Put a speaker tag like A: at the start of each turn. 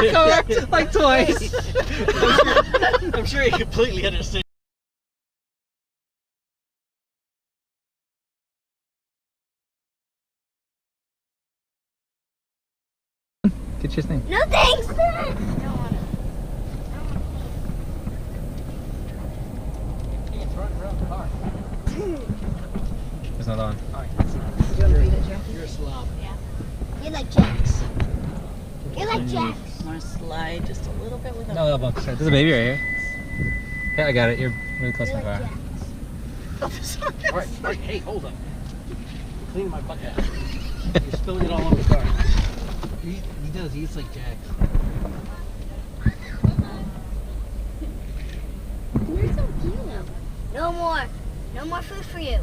A: the car like twice.
B: I'm sure he completely understands.
A: Get your thing.
C: No thanks!
A: There's another one.
B: You're a slob.
C: Yeah. You're like Jax. You're like Jax.
D: Want to slide just a little bit with a...
A: No, elbow. Sorry, there's a baby right here. Yeah, I got it. You're really close to
C: You're
A: my
C: like
A: car.
C: Jax.
B: Alright, hey, hold up. You're cleaning my bucket out. You're spilling it all over the car. He does, he eats like Jack.
C: You're so cute. No more. No more food for you.